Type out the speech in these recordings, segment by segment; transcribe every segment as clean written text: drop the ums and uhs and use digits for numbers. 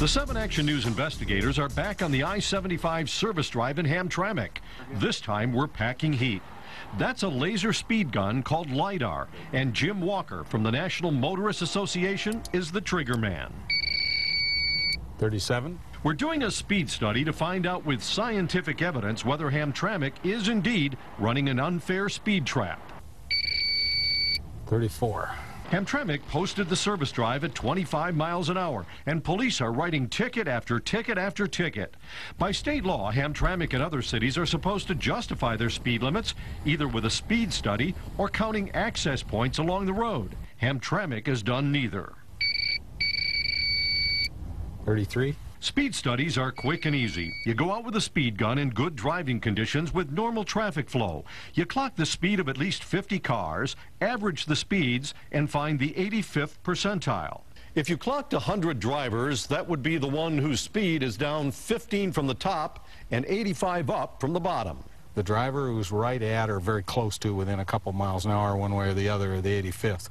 The 7 Action News investigators are back on the I-75 service drive in Hamtramck. This time we're packing heat. That's a laser speed gun called LiDAR, and Jim Walker from the National Motorist Association is the trigger man. 37. We're doing a speed study to find out with scientific evidence whether Hamtramck is indeed running an unfair speed trap. 34. Hamtramck posted the service drive at 25 miles an hour, and police are writing ticket after ticket after ticket. By state law, Hamtramck and other cities are supposed to justify their speed limits, either with a speed study or counting access points along the road. Hamtramck has done neither. 33. Speed studies are quick and easy. You go out with a speed gun in good driving conditions with normal traffic flow. You clock the speed of at least 50 cars, average the speeds, and find the 85th percentile. If you clocked 100 drivers, that would be the one whose speed is down 15 from the top and 85 up from the bottom. The driver who's right at or very close to within a couple miles an hour one way or the other of the 85th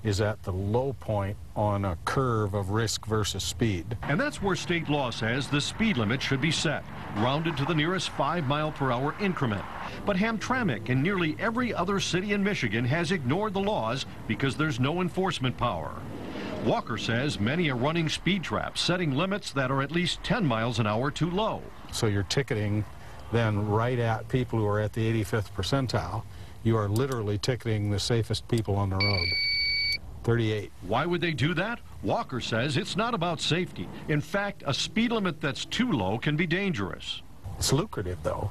is at the low point on a curve of risk versus speed. And that's where state law says the speed limit should be set, rounded to the nearest 5-mile-per-hour increment. But Hamtramck and nearly every other city in Michigan has ignored the laws because there's no enforcement power. Walker says many are running speed traps, setting limits that are at least 10 miles an hour too low. So you're ticketing then right at people who are at the 85th percentile. You are literally ticketing the safest people on the road. 38. Why would they do that? Walker says it's not about safety. In fact, a speed limit that's too low can be dangerous. It's lucrative, though.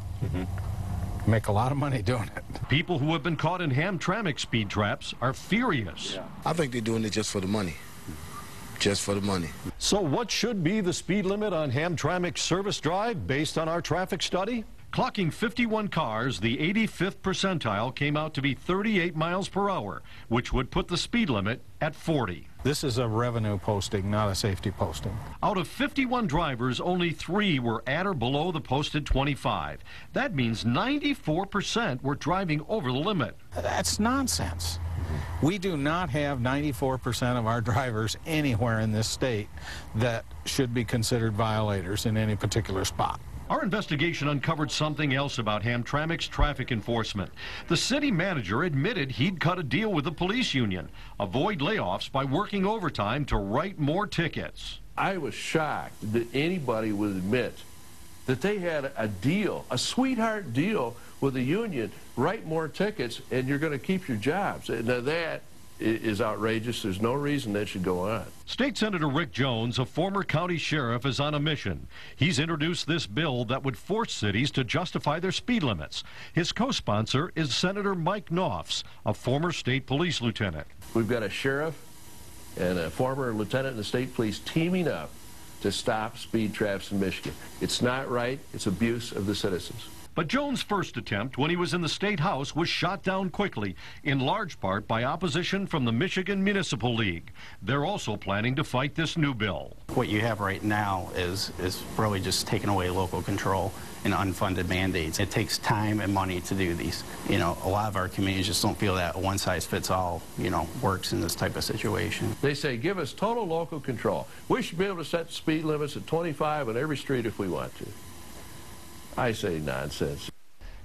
Make a lot of money doing it. People who have been caught in Hamtramck speed traps are furious. I think they're doing it just for the money. Just for the money. So what should be the speed limit on Hamtramck service drive based on our traffic study? Clocking 51 cars, the 85th percentile came out to be 38 miles per hour, which would put the speed limit at 40. This is a revenue posting, not a safety posting. Out of 51 drivers, only 3 were at or below the posted 25. That means 94% were driving over the limit. That's nonsense. We do not have 94% of our drivers anywhere in this state that should be considered violators in any particular spot. Our investigation uncovered something else about Hamtramck's traffic enforcement. The city manager admitted he'd cut a deal with the police union, avoid layoffs by working overtime to write more tickets. I was shocked that anybody would admit that they had a deal, a sweetheart deal with the union, write more tickets and you're going to keep your jobs. Now that is outrageous. There's no reason that should go on. State Senator Rick Jones, a former county sheriff, is on a mission. He's introduced this bill that would force cities to justify their speed limits. His co-sponsor is Senator Mike Knopfs, a former state police lieutenant. We've got a sheriff and a former lieutenant in the state police teaming up to stop speed traps in Michigan. It's not right. It's abuse of the citizens. But Jones' first attempt when he was in the State House was shot down quickly, in large part by opposition from the Michigan Municipal League. They're also planning to fight this new bill. What you have right now is really just taking away local control and unfunded mandates. It takes time and money to do these. You know, a lot of our communities just don't feel that one-size-fits-all, works in this type of situation. They say, give us total local control. We should be able to set speed limits at 25 on every street if we want to. I say nonsense.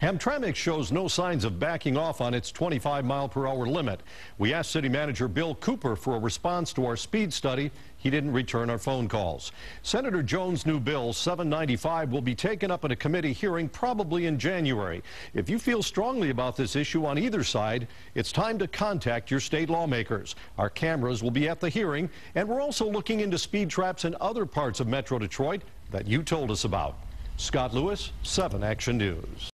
Hamtramck shows no signs of backing off on its 25-mile-per-hour limit. We asked City Manager Bill Cooper for a response to our speed study. He didn't return our phone calls. Senator Jones' new bill, 795, will be taken up in a committee hearing probably in January. If you feel strongly about this issue on either side, it's time to contact your state lawmakers. Our cameras will be at the hearing, and we're also looking into speed traps in other parts of Metro Detroit that you told us about. Scott Lewis, 7 Action News.